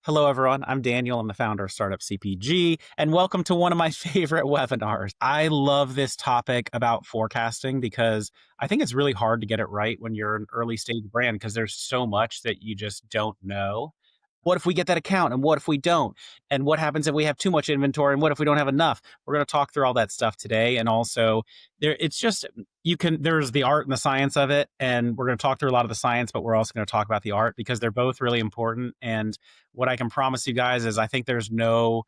Hello, everyone. I'm Daniel. I'm the founder of Startup CPG, and welcome to one of my favorite webinars. I love this topic about forecasting because I think it's really hard to get it right when you're an early stage brand because there's so much that you just don't know. What if we get that account and what if we don't? And what happens if we have too much inventory and what if we don't have enough? We're going to talk through all that stuff today. And also it's just, there's the art and the science of it. And we're going to talk through a lot of the science, but we're also going to talk about the art because they're both really important. And what I can promise you guys is I think there's no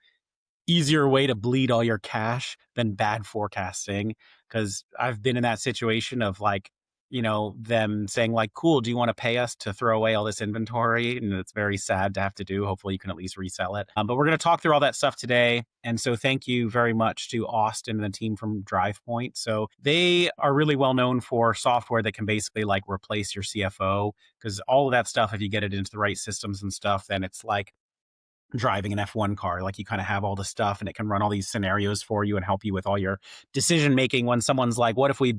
easier way to bleed all your cash than bad forecasting. Cause I've been in that situation of like, them saying like, cool, do you want to pay us to throw away all this inventory? And it's very sad to have to do. Hopefully you can at least resell it. But we're going to talk through all that stuff today. And so thank you very much to Austin and the team from Drivepoint. So they are really well known for software that can basically like replace your CFO because all of that stuff, if you get it into the right systems and stuff, then it's like driving an F1 car. Like you kind of have all the stuff and it can run all these scenarios for you and help you with all your decision making when someone's like, what if we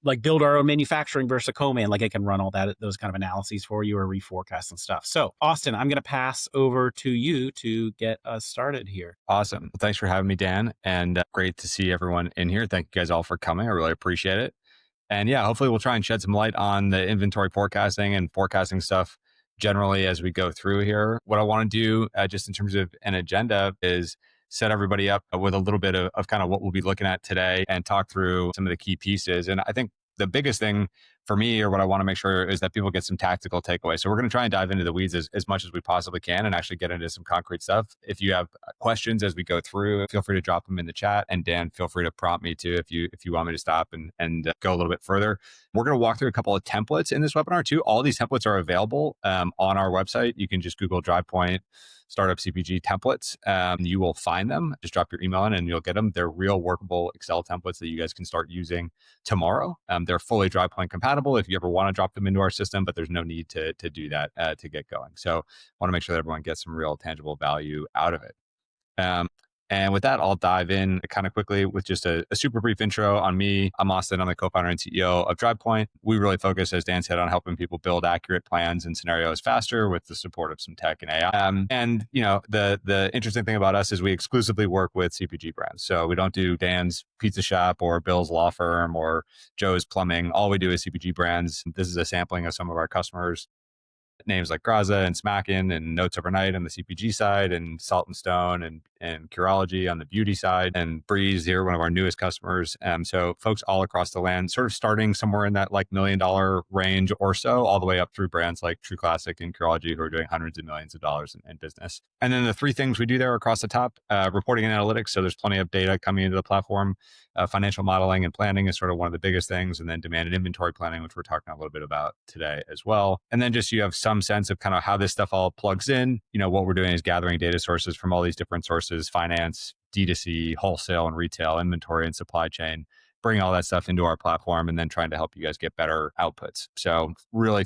like build our own manufacturing versus a co-man? Like it can run all those kind of analyses for you or reforecast and stuff. So Austin, I'm going to pass over to you to get us started here. Awesome. Well, thanks for having me, Dan. And great to see everyone in here. Thank you guys all for coming. I really appreciate it. And yeah, hopefully we'll try and shed some light on the inventory forecasting and forecasting stuff generally as we go through here. What I want to do just in terms of an agenda is set everybody up with a little bit of kind of what we'll be looking at today and talk through some of the key pieces. And I think the biggest thing for me, or what I want to make sure is that people get some tactical takeaways. So we're going to try and dive into the weeds as much as we possibly can and actually get into some concrete stuff. If you have questions as we go through, feel free to drop them in the chat. And Dan, feel free to prompt me too if you want me to stop and go a little bit further. We're going to walk through a couple of templates in this webinar too. All these templates are available on our website. You can just Google Drivepoint Startup CPG templates. You will find them. Just drop your email in and you'll get them. They're real workable Excel templates that you guys can start using tomorrow. They're fully Drivepoint compatible if you ever want to drop them into our system, but there's no need to do that to get going. So I want to make sure that everyone gets some real tangible value out of it. And with that, I'll dive in kind of quickly with just a super brief intro on me. I'm Austin. I'm the co-founder and CEO of Drivepoint. We really focus, as Dan said, on helping people build accurate plans and scenarios faster with the support of some tech and AI. And the interesting thing about us is we exclusively work with CPG brands. So we don't do Dan's Pizza Shop or Bill's Law Firm or Joe's Plumbing. All we do is CPG brands. This is a sampling of some of our customers. Names like Graza and Smackin' and Notes Overnight on the CPG side, and Salt and Stone and Curology on the beauty side, and Breeze here, one of our newest customers. So folks all across the land, sort of starting somewhere in that like $1 million range or so, all the way up through brands like True Classic and Curology who are doing hundreds of millions of dollars in business. And then the three things we do there across the top, reporting and analytics. So there's plenty of data coming into the platform. Financial modeling and planning is sort of one of the biggest things. And then demand and inventory planning, which we're talking a little bit about today as well. And then just you have some sense of kind of how this stuff all plugs in. What we're doing is gathering data sources from all these different sources: finance, D2C, wholesale and retail, inventory and supply chain, bring all that stuff into our platform and then trying to help you guys get better outputs. So really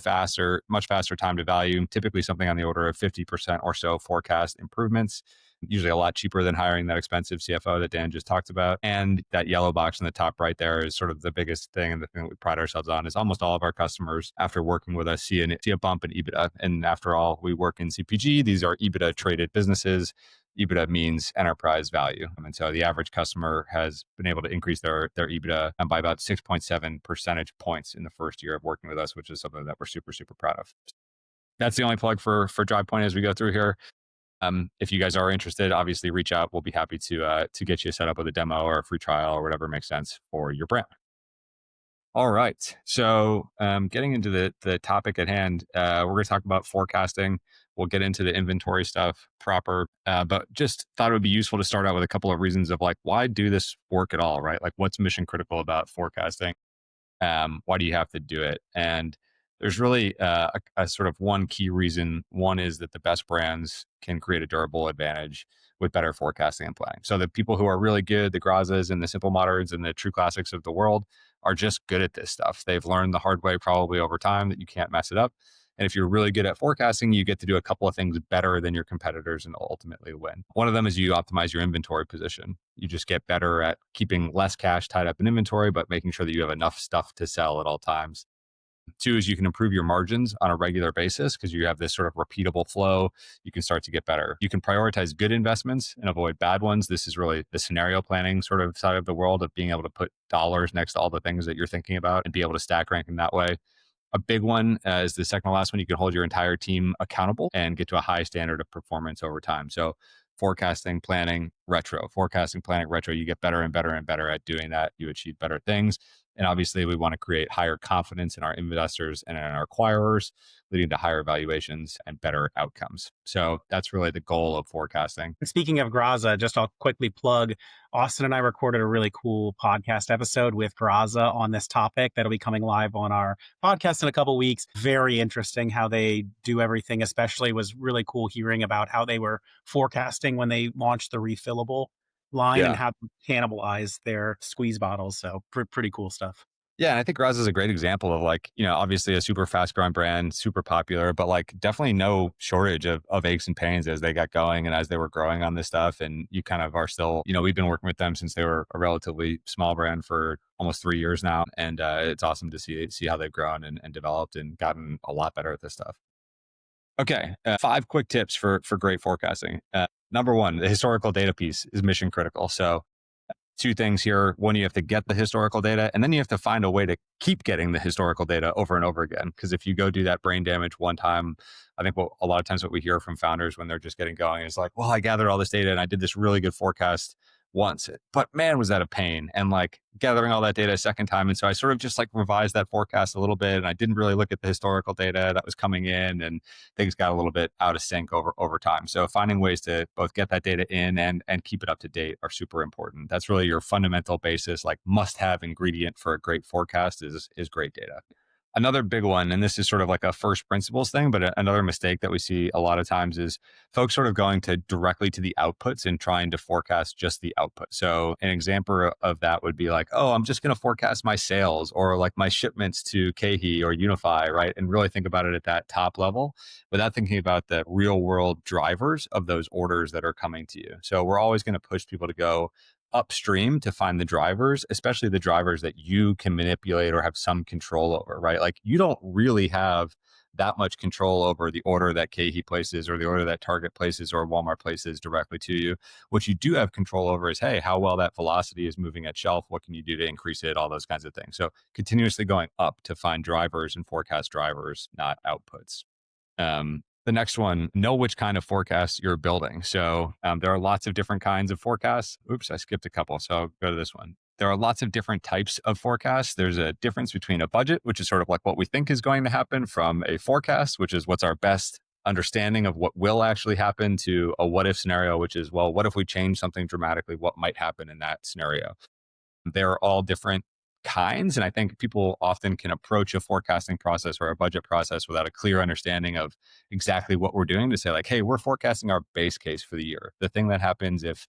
much faster time to value, typically something on the order of 50% or so forecast improvements, usually a lot cheaper than hiring that expensive CFO that Dan just talked about. And that yellow box in the top right there is sort of the biggest thing, and the thing that we pride ourselves on is almost all of our customers, after working with us, see a bump in EBITDA. And after all, we work in CPG. These are EBITDA traded businesses. EBITDA means enterprise value. And so the average customer has been able to increase their EBITDA by about 6.7 percentage points in the first year of working with us, which is something that we're super, super proud of. That's the only plug for Drivepoint as we go through here. If you guys are interested, obviously reach out. We'll be happy to get you set up with a demo or a free trial or whatever makes sense for your brand. All right. So getting into the topic at hand, we're going to talk about forecasting. We'll get into the inventory stuff proper, but just thought it would be useful to start out with a couple of reasons of like, why do this work at all, right? Like what's mission critical about forecasting? Why do you have to do it? And there's really a sort of one key reason. One is that the best brands can create a durable advantage with better forecasting and planning. So the people who are really good, the Grazas and the Simple Moderns and the True Classics of the world, are just good at this stuff. They've learned the hard way probably over time that you can't mess it up. And if you're really good at forecasting, you get to do a couple of things better than your competitors and ultimately win. One of them is you optimize your inventory position. You just get better at keeping less cash tied up in inventory, but making sure that you have enough stuff to sell at all times. Two is you can improve your margins on a regular basis because you have this sort of repeatable flow. You can start to get better. You can prioritize good investments and avoid bad ones. This is really the scenario planning sort of side of the world of being able to put dollars next to all the things that you're thinking about and be able to stack rank in that way. A big one is the second to last one. You can hold your entire team accountable and get to a high standard of performance over time. So forecasting, planning, retro, you get better and better and better at doing that. You achieve better things. And obviously, we want to create higher confidence in our investors and in our acquirers, leading to higher valuations and better outcomes. So that's really the goal of forecasting. Speaking of Graza, just I'll quickly plug Austin and I recorded a really cool podcast episode with Graza on this topic that'll be coming live on our podcast in a couple weeks. Very interesting how they do everything, especially was really cool hearing about how they were forecasting when they launched the refillable line and Yeah. how to cannibalize their squeeze bottles. So pretty cool stuff. Yeah, and I think Graza is a great example of like, obviously a super fast growing brand, super popular, but like definitely no shortage of aches and pains as they got going and as they were growing on this stuff. And you kind of are still, we've been working with them since they were a relatively small brand for almost 3 years now. And it's awesome to see how they've grown and developed and gotten a lot better at this stuff. Okay, 5 quick tips for great forecasting. Number one, the historical data piece is mission critical. So two things here. One, you have to get the historical data, and then you have to find a way to keep getting the historical data over and over again. Because if you go do that brain damage one time, I think a lot of times what we hear from founders when they're just getting going is like, well, I gathered all this data and I did this really good forecast once, but man, was that a pain. And like gathering all that data a second time. And so I sort of just like revised that forecast a little bit. And I didn't really look at the historical data that was coming in, and things got a little bit out of sync over time. So finding ways to both get that data in and keep it up to date are super important. That's really your fundamental basis, like must have ingredient for a great forecast is great data. Another big one, and this is sort of like a first principles thing, but another mistake that we see a lot of times is folks sort of going to directly to the outputs and trying to forecast just the output. So an example of that would be like, oh, I'm just going to forecast my sales or like my shipments to KeHE or UNFI, right? And really think about it at that top level without thinking about the real world drivers of those orders that are coming to you. So we're always going to push people to go upstream to find the drivers, especially the drivers that you can manipulate or have some control over, right? Like you don't really have that much control over the order that KeHE places or the order that Target places or Walmart places directly to you. What you do have control over is, hey, how well that velocity is moving at shelf. What can you do to increase it? All those kinds of things. So continuously going up to find drivers and forecast drivers, not outputs. The next one, know which kind of forecast you're building. So there are lots of different kinds of forecasts. Oops, I skipped a couple. So I'll go to this one. There are lots of different types of forecasts. There's a difference between a budget, which is sort of like what we think is going to happen, from a forecast, which is what's our best understanding of what will actually happen, to a what if scenario, which is, well, what if we change something dramatically? What might happen in that scenario? They're all different kinds. And I think people often can approach a forecasting process or a budget process without a clear understanding of exactly what we're doing to say, like, hey, we're forecasting our base case for the year. The thing that happens if,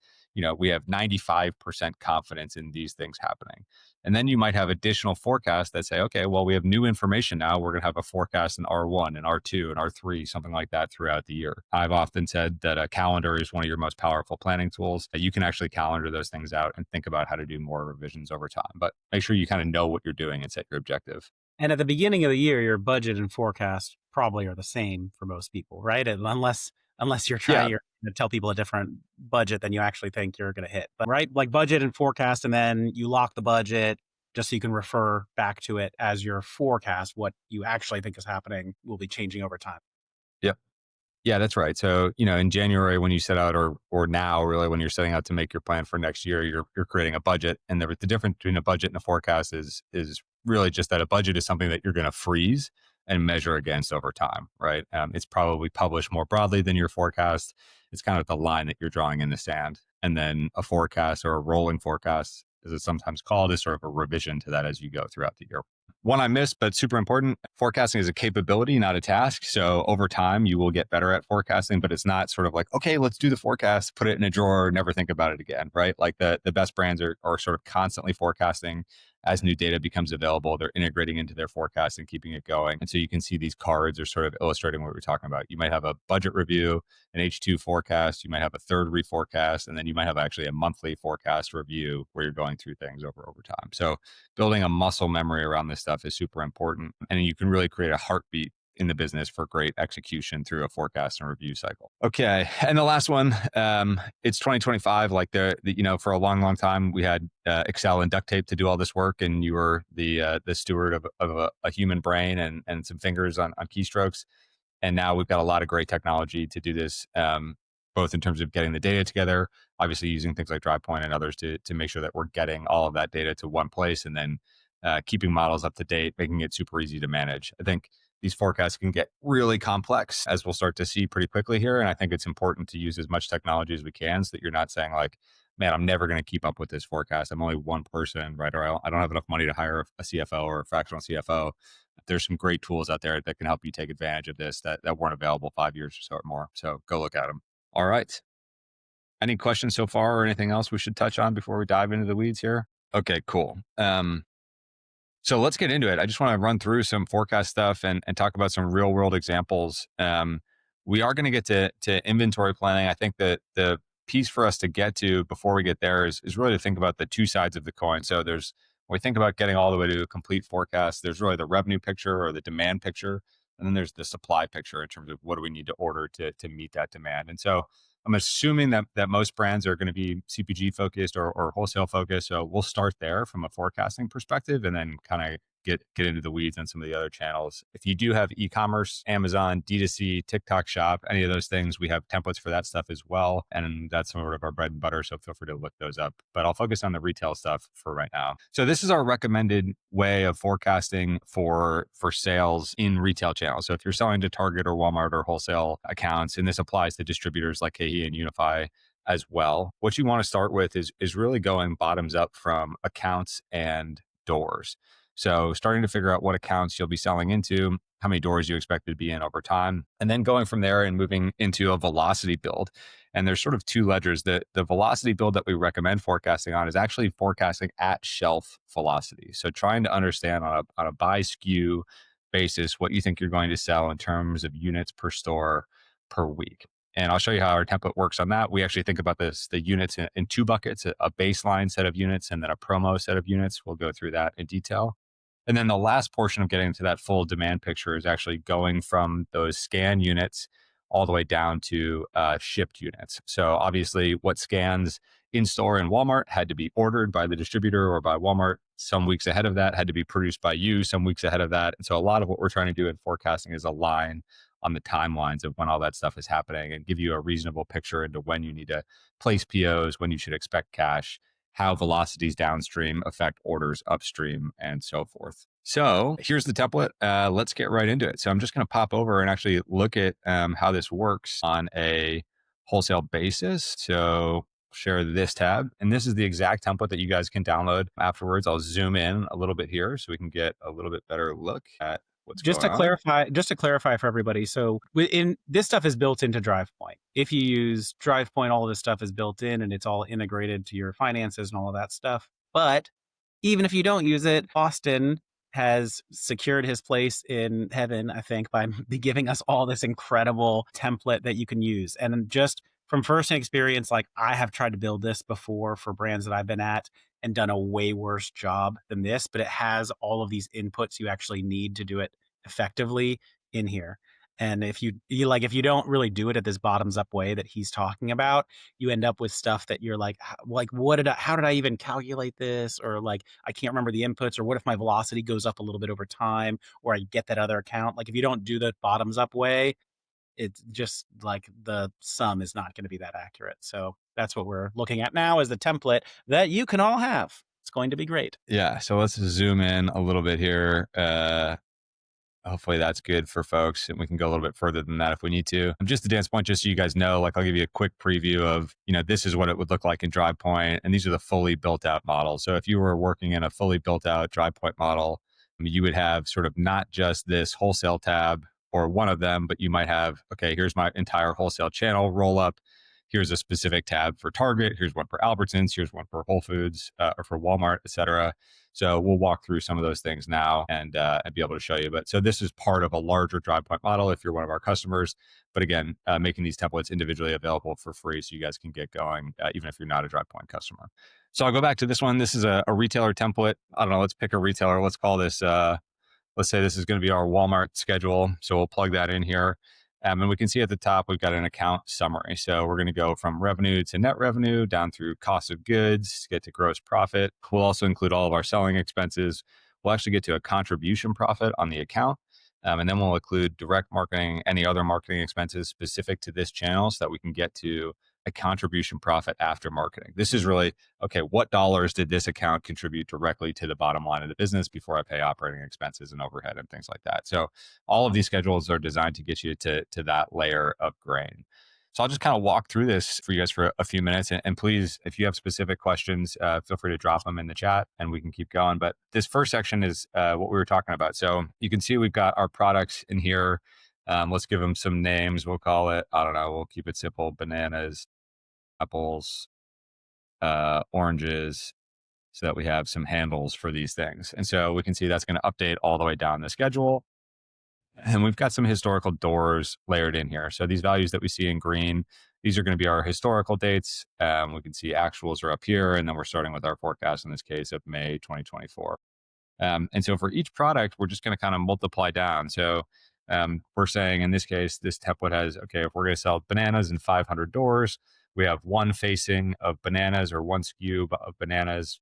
we have 95% confidence in these things happening. And then you might have additional forecasts that say, okay, well, we have new information now. We're going to have a forecast in R1 and R2 and R3, something like that throughout the year. I've often said that a calendar is one of your most powerful planning tools, that you can actually calendar those things out and think about how to do more revisions over time. But make sure you kind of know what you're doing and set your objective. And at the beginning of the year, your budget and forecast probably are the same for most people, right? Unless you're Yeah. trying to tell people a different budget than you actually think you're going to hit. But right, like budget and forecast, and then you lock the budget just so you can refer back to it as your forecast. What you actually think is happening will be changing over time. Yep. Yeah, that's right. So, in January when you set out, or now really when you're setting out to make your plan for next year, you're creating a budget, and the difference between a budget and a forecast is really just that a budget is something that you're going to freeze and measure against over time, right? It's probably published more broadly than your forecast. It's kind of the line that you're drawing in the sand, and then a forecast, or a rolling forecast, as it's sometimes called, is sort of a revision to that as you go throughout the year. One I missed, but super important, forecasting is a capability, not a task. So over time, you will get better at forecasting, but it's not sort of like, okay, let's do the forecast, put it in a drawer, never think about it again, right? Like the best brands are sort of constantly forecasting as new data becomes available, they're integrating into their forecast and keeping it going. And so you can see these cards are sort of illustrating what we're talking about. You might have a budget review, an H2 forecast, you might have a third reforecast, and then you might have actually a monthly forecast review where you're going through things over time. So building a muscle memory around this stuff is super important. And you can really create a heartbeat in the business for great execution through a forecast and review cycle. Okay. And the last one, it's 2025. Like for a long time, we had Excel and duct tape to do all this work, and you were the steward of a human brain and some fingers on keystrokes. And now we've got a lot of great technology to do this, both in terms of getting the data together, obviously using things like Drivepoint and others to make sure that we're getting all of that data to one place, and then keeping models up to date, making it super easy to manage. I think these forecasts can get really complex, as we'll start to see pretty quickly here. And I think it's important to use as much technology as we can so that you're not saying like, man, I'm never going to keep up with this forecast. I'm only one person, right? Or I don't have enough money to hire a CFO or a fractional CFO. There's some great tools out there that can help you take advantage of this that weren't available 5 years or so or more. So go look at them. All right. Any questions so far or anything else we should touch on before we dive into the weeds here? Okay, cool. So let's get into it. I just want to run through some forecast stuff and talk about some real world examples. We are going to get to inventory planning. I think that the piece for us to get to before we get there is really to think about the two sides of the coin. So when we think about getting all the way to a complete forecast, there's really the revenue picture or the demand picture. And then there's the supply picture in terms of what do we need to order to meet that demand. And so I'm assuming that most brands are going to be CPG focused or wholesale focused. So we'll start there from a forecasting perspective and then kind of get into the weeds on some of the other channels. If you do have e-commerce, Amazon, D2C, TikTok Shop, any of those things, we have templates for that stuff as well. And that's sort of our bread and butter. So feel free to look those up. But I'll focus on the retail stuff for right now. So this is our recommended way of forecasting for sales in retail channels. So if you're selling to Target or Walmart or wholesale accounts, and this applies to distributors like KE and UNFI as well, what you want to start with is really going bottoms up from accounts and doors. So starting to figure out what accounts you'll be selling into, how many doors you expect to be in over time, and then going from there and moving into a velocity build. And there's sort of two ledgers. The velocity build that we recommend forecasting on is actually forecasting at shelf velocity. So trying to understand on a by SKU basis what you think you're going to sell in terms of units per store per week. And I'll show you how our template works on that. We actually think about the units in two buckets, a baseline set of units and then a promo set of units. We'll go through that in detail. And then the last portion of getting to that full demand picture is actually going from those scan units all the way down to shipped units. So obviously what scans in store in Walmart had to be ordered by the distributor or by Walmart some weeks ahead of that, had to be produced by you some weeks ahead of that. And so a lot of what we're trying to do in forecasting is align on the timelines of when all that stuff is happening and give you a reasonable picture into when you need to place POs, when you should expect cash, how velocities downstream affect orders upstream, and so forth. So here's the template. Let's get right into it. So I'm just going to pop over and actually look at how this works on a wholesale basis. So share this tab. And this is the exact template that you guys can download afterwards. I'll zoom in a little bit here so we can get a little bit better look at what's Just going to on. clarify for everybody, so within this stuff is built into Drivepoint. If you use Drivepoint, all of this stuff is built in and it's all integrated to your finances and all of that stuff. But even if you don't use it, Austin has secured his place in heaven, I think, by giving us all this incredible template that you can use. And just from first-hand experience, like I have tried to build this before for brands that I've been at and done a way worse job than this, but it has all of these inputs you actually need to do it effectively in here. And if you don't really do it at this bottoms up way that he's talking about, you end up with stuff that you're like how did I even calculate this? Or like, I can't remember the inputs, or what if my velocity goes up a little bit over time, or I get that other account. Like if you don't do the bottoms up way, it's just like the sum is not going to be that accurate. So that's what we're looking at now is the template that you can all have. It's going to be great. Yeah. So let's zoom in a little bit here. Hopefully that's good for folks, and we can go a little bit further than that if we need to. Just to Dan's point, just so you guys know, like I'll give you a quick preview of, this is what it would look like in Drivepoint, and these are the fully built out models. So if you were working in a fully built out Drivepoint model, you would have sort of not just this wholesale tab or one of them, but you might have, okay, here's my entire wholesale channel roll up. Here's a specific tab for Target. Here's one for Albertsons. Here's one for Whole Foods or for Walmart, et cetera. So we'll walk through some of those things now and be able to show you. But so this is part of a larger Drivepoint model if you're one of our customers. But again, making these templates individually available for free so you guys can get going, even if you're not a Drivepoint customer. So I'll go back to this one. This is a retailer template. I don't know. Let's pick a retailer. Let's call this, let's say this is going to be our Walmart schedule. So we'll plug that in here. And we can see at the top, we've got an account summary. So we're going to go from revenue to net revenue down through cost of goods, get to gross profit. We'll also include all of our selling expenses. We'll actually get to a contribution profit on the account. And then we'll include direct marketing, any other marketing expenses specific to this channel so that we can get to a contribution profit after marketing. This is really, okay, what dollars did this account contribute directly to the bottom line of the business before I pay operating expenses and overhead and things like that? So all of these schedules are designed to get you to that layer of grain. So I'll just kind of walk through this for you guys for a few minutes. And please, if you have specific questions, feel free to drop them in the chat and we can keep going. But this first section is what we were talking about. So you can see we've got our products in here. Let's give them some names. We'll call it, I don't know, we'll keep it simple: bananas, apples, oranges, so that we have some handles for these things. And so we can see that's going to update all the way down the schedule. And we've got some historical doors layered in here. So these values that we see in green, these are going to be our historical dates. We can see actuals are up here, and then we're starting with our forecast in this case of May 2024. And so for each product, we're just going to kind of multiply down. So we're saying in this case, this template has, okay, if we're going to sell bananas in 500 doors, we have one facing of bananas or one SKU of bananas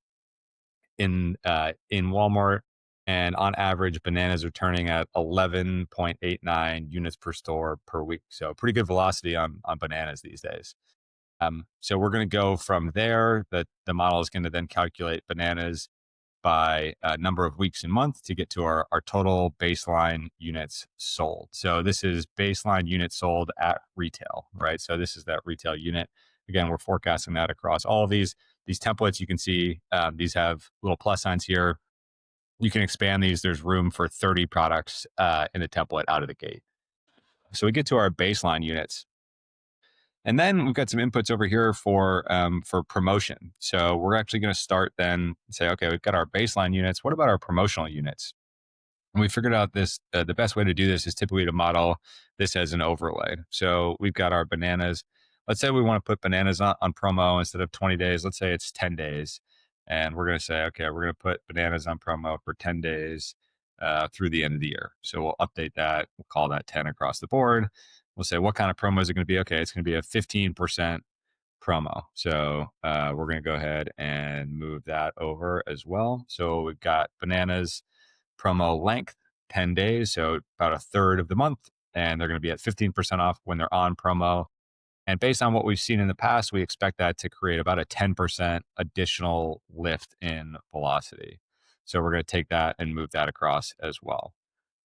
in Walmart. And on average, bananas are turning at 11.89 units per store per week. So pretty good velocity on bananas these days. So we're going to go from there. The model is going to then calculate bananas by number of weeks and month to get to our total baseline units sold. So this is baseline units sold at retail, right? So this is that retail unit. Again, we're forecasting that across all of these templates. You can see these have little plus signs here. You can expand these. There's room for 30 products in the template out of the gate. So we get to our baseline units. And then we've got some inputs over here for promotion. So we're actually going to start then and say, okay, we've got our baseline units. What about our promotional units? And we figured out this, the best way to do this is typically to model this as an overlay. So we've got our bananas. Let's say we want to put bananas on promo instead of 20 days. Let's say it's 10 days. And we're going to say, okay, we're going to put bananas on promo for 10 days through the end of the year. So we'll update that. We'll call that 10 across the board. We'll say, what kind of promo is it going to be? Okay, it's going to be a 15% promo. So we're going to go ahead and move that over as well. So we've got bananas promo length, 10 days. So about a third of the month. And they're going to be at 15% off when they're on promo. And based on what we've seen in the past, we expect that to create about a 10% additional lift in velocity. So we're going to take that and move that across as well.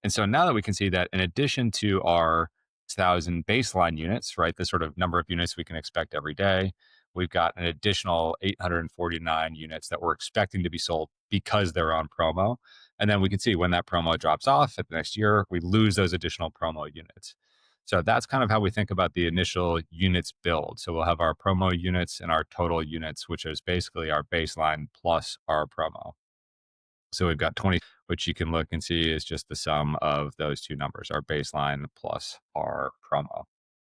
And so now that we can see that in addition to our 1,000 baseline units, right, the sort of number of units we can expect every day, we've got an additional 849 units that we're expecting to be sold because they're on promo. And then we can see when that promo drops off at the next year, we lose those additional promo units. So that's kind of how we think about the initial units build. So we'll have our promo units and our total units, which is basically our baseline plus our promo. So we've got 20, which you can look and see is just the sum of those two numbers, our baseline plus our promo.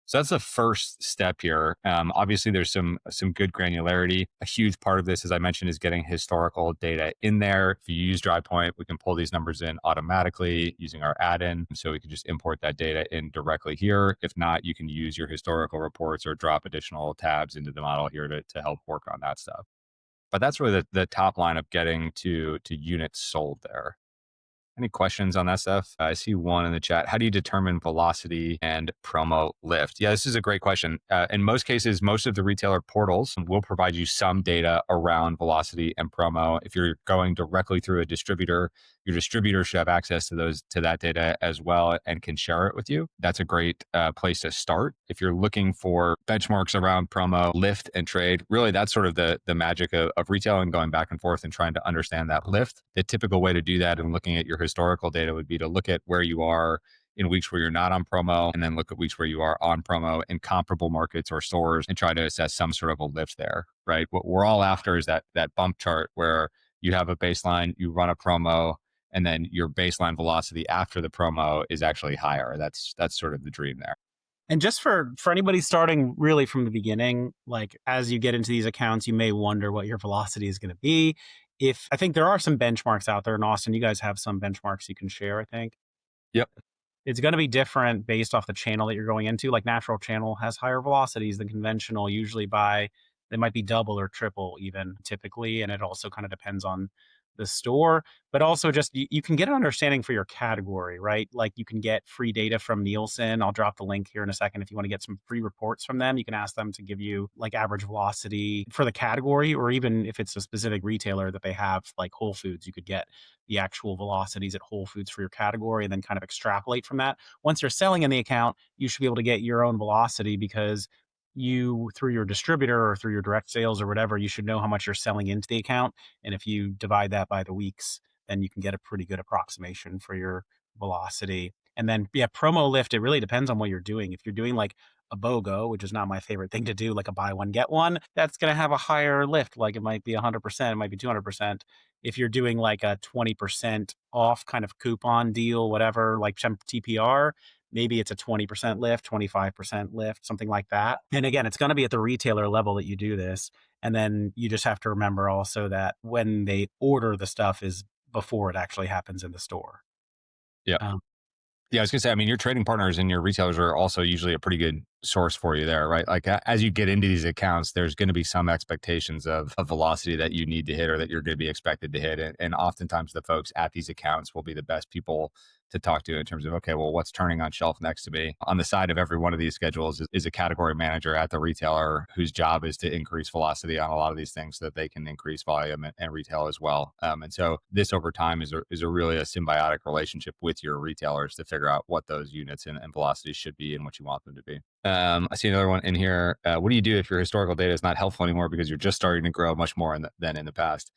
So that's the first step here. Obviously, there's some good granularity. A huge part of this, as I mentioned, is getting historical data in there. If you use Drivepoint, we can pull these numbers in automatically using our add-in. So we can just import that data in directly here. If not, you can use your historical reports or drop additional tabs into the model here to help work on that stuff. But that's really the top line of getting to units sold there. Any questions on that stuff? I see one in the chat. How do you determine velocity and promo lift? Yeah, this is a great question. In most cases, most of the retailer portals will provide you some data around velocity and promo. If you're going directly through a distributor, your distributor should have access to that data as well and can share it with you. That's a great place to start. If you're looking for benchmarks around promo, lift, and trade, really that's sort of the magic of retail and going back and forth and trying to understand that lift. The typical way to do that and looking at your historical data would be to look at where you are in weeks where you're not on promo, and then look at weeks where you are on promo in comparable markets or stores and try to assess some sort of a lift there, right? What we're all after is that bump chart where you have a baseline, you run a promo, and then your baseline velocity after the promo is actually higher. That's sort of the dream there. And just for anybody starting really from the beginning, like as you get into these accounts, you may wonder what your velocity is going to be. If I think there are some benchmarks out there in Austin, you guys have some benchmarks you can share, I think. Yep. It's going to be different based off the channel that you're going into. Like natural channel has higher velocities than conventional, usually by they might be double or triple even typically. And it also kind of depends on the store, but also just you can get an understanding for your category, right? Like you can get free data from Nielsen. I'll drop the link here in a second. If you want to get some free reports from them, you can ask them to give you like average velocity for the category, or even if it's a specific retailer that they have, like Whole Foods, you could get the actual velocities at Whole Foods for your category and then kind of extrapolate from that. Once you're selling in the account, you should be able to get your own velocity because you, through your distributor or through your direct sales or whatever, you should know how much you're selling into the account. And if you divide that by the weeks, then you can get a pretty good approximation for your velocity. And then, yeah, promo lift, it really depends on what you're doing. If you're doing like a BOGO, which is not my favorite thing to do, like a buy one, get one, that's going to have a higher lift. Like it might be 100%, it might be 200%. If you're doing like a 20% off kind of coupon deal, whatever, like some TPR, maybe it's a 20% lift, 25% lift, something like that. And again, it's going to be at the retailer level that you do this. And then you just have to remember also that when they order the stuff is before it actually happens in the store. Yeah. Um, Yeah, I was gonna say, I mean, your trading partners and your retailers are also usually a pretty good source for you there, right? Like as you get into these accounts, there's going to be some expectations of velocity that you need to hit or that you're going to be expected to hit. And oftentimes the folks at these accounts will be the best people to talk to in terms of, okay, well, what's turning on shelf next to me? On the side of every one of these schedules is a category manager at the retailer whose job is to increase velocity on a lot of these things so that they can increase volume and retail as well. And so this over time is a really a symbiotic relationship with your retailers to figure out what those units and velocities should be and what you want them to be. I see another one in here. What do you do if your historical data is not helpful anymore because you're just starting to grow much more than in the past?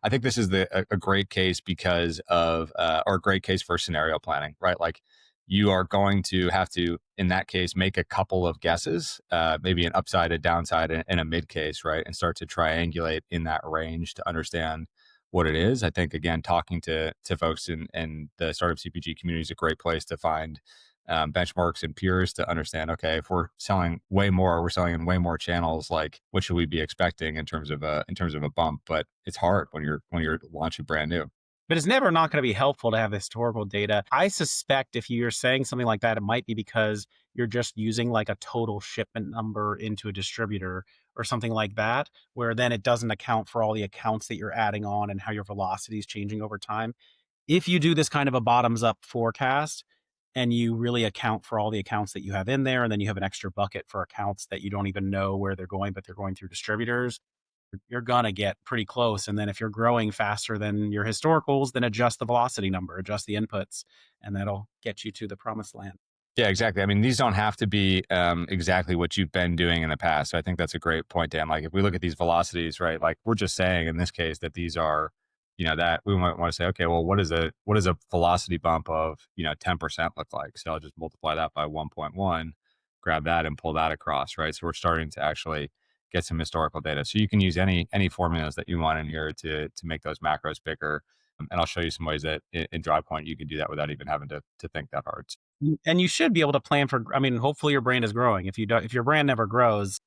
I think this is a great case because of, or a great case for scenario planning, right? Like you are going to have to, in that case, make a couple of guesses, maybe an upside, a downside, and a mid case, right? And start to triangulate in that range to understand what it is. I think again, talking to folks in the startup CPG community is a great place to find benchmarks and peers to understand, okay, if we're selling way more, we're selling in way more channels, like what should we be expecting in terms of a bump? But it's hard when you're launching brand new. but it's never not going to be helpful to have historical data. I suspect if you're saying something like that, it might be because you're just using like a total shipment number into a distributor or something like that, where then it doesn't account for all the accounts that you're adding on and how your velocity is changing over time. If you do this kind of a bottoms up forecast and you really account for all the accounts that you have in there, and then you have an extra bucket for accounts that you don't even know where they're going, but they're going through distributors, you're going to get pretty close. And then if you're growing faster than your historicals, then adjust the velocity number, adjust the inputs, and that'll get you to the promised land. Yeah, exactly. I mean, these don't have to be exactly what you've been doing in the past. So I think that's a great point, Dan. Like if we look at these velocities, right? Like we're just saying in this case that these are, that we might want to say, okay, well, what is a velocity bump of 10% look like? So I'll just multiply that by 1.1, grab that and pull that across, right? So we're starting to actually get some historical data. So you can use any formulas that you want in here to make those macros bigger. And I'll show you some ways that in Drivepoint you can do that without even having to think that hard. And you should be able to plan for, I mean, hopefully your brand is growing. If you don't, if your brand never grows,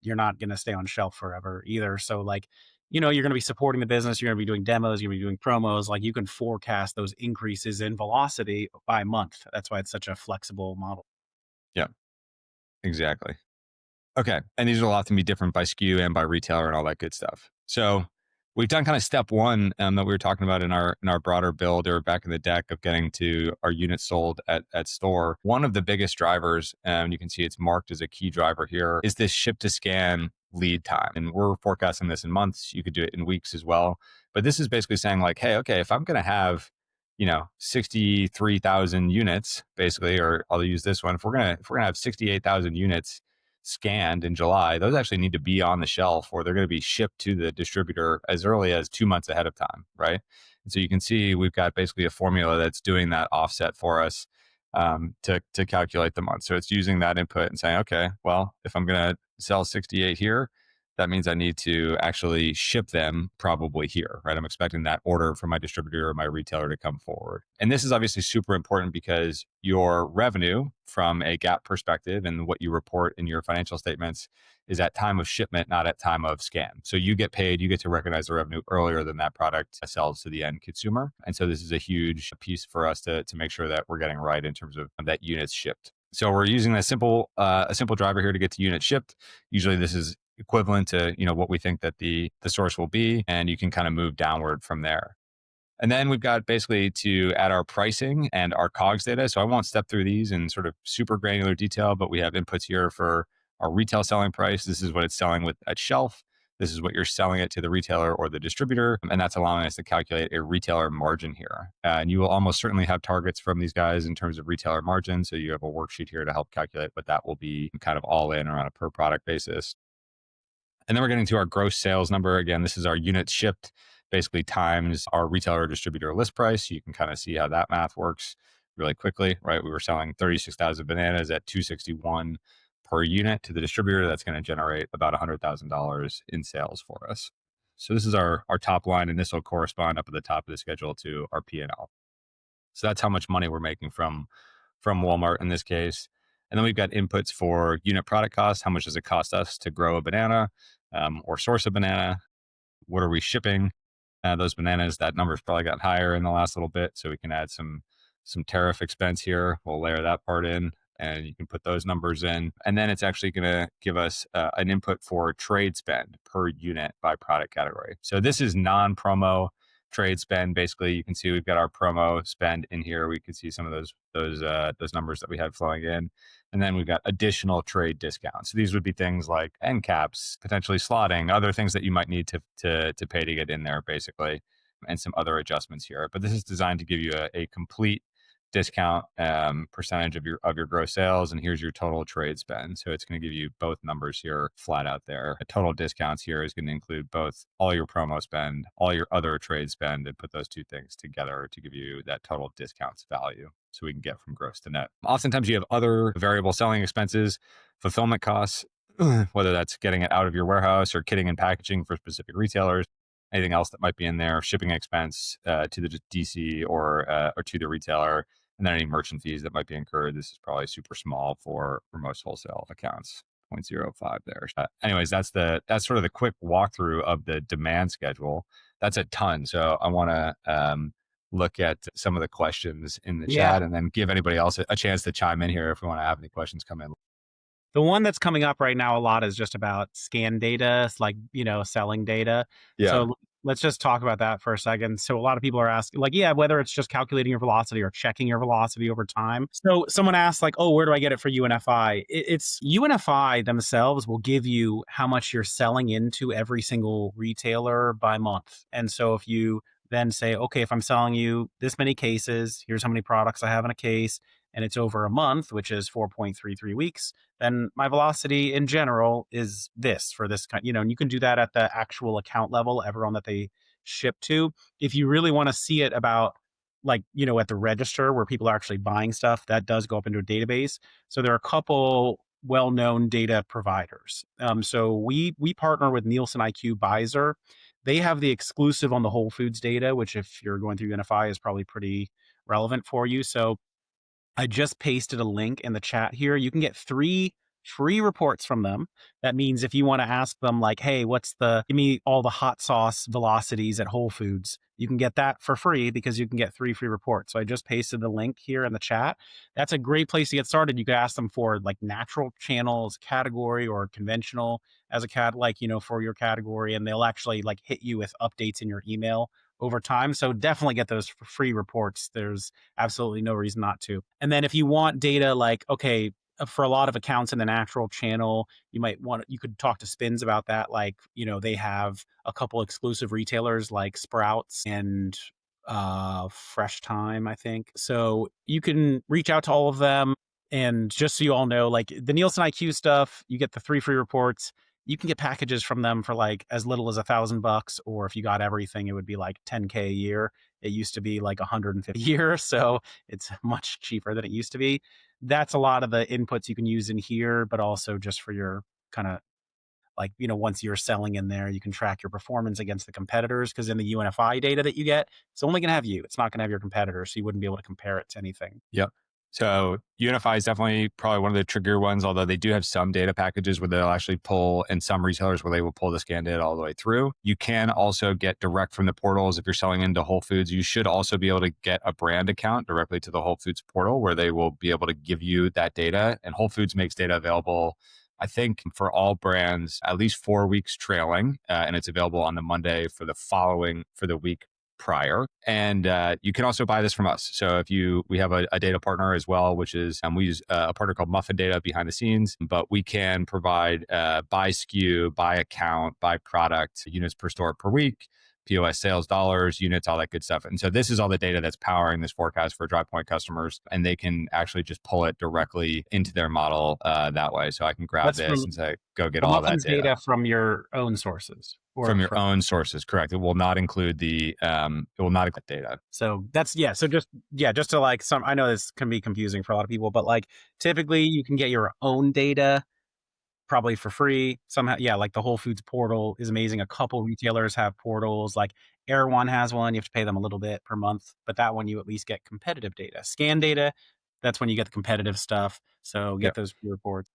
you're not going to stay on shelf forever either. So like, you're going to be supporting the business. You're going to be doing demos. You're going to be doing promos. Like you can forecast those increases in velocity by month. That's why it's such a flexible model. Yeah, exactly. Okay. And these will often be different by SKU and by retailer and all that good stuff. So we've done kind of step one that we were talking about in our broader build or back in the deck of getting to our units sold at store. One of the biggest drivers, and you can see it's marked as a key driver here, is this ship to scan lead time. And we're forecasting this in months. You could do it in weeks as well. But this is basically saying like, hey, okay, if I'm going to have 63,000 units basically, or I'll use this one. If we're going to have 68,000 units scanned in July, those actually need to be on the shelf or they're going to be shipped to the distributor as early as 2 months ahead of time, right? And so you can see we've got basically a formula that's doing that offset for us to calculate the month. So it's using that input and saying, okay, well, if I'm going to sell 68 here, that means I need to actually ship them probably here, right? I'm expecting that order from my distributor or my retailer to come forward. And this is obviously super important because your revenue from a GAAP perspective and what you report in your financial statements is at time of shipment, not at time of scan. So you get paid, you get to recognize the revenue earlier than that product sells to the end consumer. And so this is a huge piece for us to make sure that we're getting right in terms of that units shipped. So we're using a simple driver here to get to units shipped. Usually this is equivalent to what we think that the source will be, and you can kind of move downward from there. And then we've got basically to add our pricing and our COGS data. So I won't step through these in sort of super granular detail, but we have inputs here for our retail selling price. This is what it's selling with at shelf. This is what you're selling it to the retailer or the distributor. And that's allowing us to calculate a retailer margin here. And you will almost certainly have targets from these guys in terms of retailer margin. So you have a worksheet here to help calculate what that will be kind of all in or on a per product basis. And then we're getting to our gross sales number. Again, this is our units shipped, basically times our retailer or distributor list price. You can kind of see how that math works really quickly, right? We were selling 36,000 bananas at 261 per unit to the distributor. That's going to generate about $100,000 in sales for us. So this is our top line, and this will correspond up at the top of the schedule to our P&L. So that's how much money we're making from Walmart in this case. And then we've got inputs for unit product costs. How much does it cost us to grow a banana or source a banana? What are we shipping those bananas? That number's probably gotten higher in the last little bit, so we can add some tariff expense here. We'll layer that part in, and you can put those numbers in. And then it's actually going to give us an input for trade spend per unit by product category. So this is non-promo trade spend. Basically, you can see we've got our promo spend in here. We can see some of those numbers that we had flowing in. And then we've got additional trade discounts. So these would be things like end caps, potentially slotting, other things that you might need to pay to get in there, basically, and some other adjustments here. But this is designed to give you a complete discount percentage of your gross sales, and here's your total trade spend. So it's going to give you both numbers here flat out there. A total discounts here is going to include both all your promo spend, all your other trade spend, and put those two things together to give you that total discounts value, so we can get from gross to net. Oftentimes you have other variable selling expenses, fulfillment costs, whether that's getting it out of your warehouse or kitting and packaging for specific retailers, anything else that might be in there, shipping expense to the DC or to the retailer, and then any merchant fees that might be incurred. This is probably super small for most wholesale accounts. 0.05 there. Anyways, that's sort of the quick walkthrough of the demand schedule. That's a ton. So I want to look at some of the questions in the Yeah. chat and then give anybody else a chance to chime in here if we want to have any questions come in. The one that's coming up right now a lot is just about scan data, it's like, selling data. Yeah. So let's just talk about that for a second. So a lot of people are asking, like, yeah, whether it's just calculating your velocity or checking your velocity over time. So someone asked, like, oh, where do I get it for UNFI? It's UNFI themselves will give you how much you're selling into every single retailer by month. And so if you then say, okay, if I'm selling you this many cases, here's how many products I have in a case, and it's over a month, which is 4.33 weeks, then my velocity in general is this for this kind, and you can do that at the actual account level, everyone that they ship to. If you really want to see it about like, at the register where people are actually buying stuff, that does go up into a database. So there are a couple well-known data providers. So we partner with Nielsen IQ Buyer. They have the exclusive on the Whole Foods data, which if you're going through UNFI is probably pretty relevant for you. So I just pasted a link in the chat here. You can get 3 free reports from them. That means if you want to ask them like, hey, give me all the hot sauce velocities at Whole Foods, you can get that for free because you can get 3 free reports. So I just pasted the link here in the chat. That's a great place to get started. You could ask them for like natural channels category or conventional as a for your category, and they'll actually like hit you with updates in your email over time. So definitely get those free reports. There's absolutely no reason not to. And then if you want data like, okay, for a lot of accounts in the natural channel, you could talk to Spins about that. Like, they have a couple exclusive retailers like Sprouts and Fresh Time, I think. So you can reach out to all of them. And just so you all know, like the Nielsen IQ stuff, you get the 3 free reports. You can get packages from them for like as little as $1,000, or if you got everything, it would be like 10K a year. It used to be like 150 a year, so it's much cheaper than it used to be. That's a lot of the inputs you can use in here, but also just for your kind of Like, once you're selling in there, you can track your performance against the competitors because in the UNFI data that you get, it's only going to have you. It's not going to have your competitors. So you wouldn't be able to compare it to anything. Yep. So UNFI is definitely probably one of the trickier ones, although they do have some data packages where they'll actually pull, and some retailers where they will pull the scan data all the way through. You can also get direct from the portals. If you're selling into Whole Foods, you should also be able to get a brand account directly to the Whole Foods portal where they will be able to give you that data. And Whole Foods makes data available, I think, for all brands, at least 4 weeks trailing. And it's available on the Monday for the week prior. And you can also buy this from us. So we have a data partner as well, which is we use a partner called Muffin Data behind the scenes, but we can provide by SKU, by account, by product, units per store per week, POS sales dollars, units, all that good stuff. And so this is all the data that's powering this forecast for Drivepoint customers, and they can actually just pull it directly into their model that way. So I can grab That's this from and say, go get the all that Muffins data data from your own sources or from your from. own sources. Correct. It will not include it will not include data. So that's, yeah. So just to like I know this can be confusing for a lot of people, but like typically you can get your own data probably for free somehow. Yeah, like the Whole Foods portal is amazing. A couple retailers have portals, like Air One has one. You have to pay them a little bit per month, but that one you at least get competitive data. Scan data, that's when you get the competitive stuff. So Yeah. get those reports.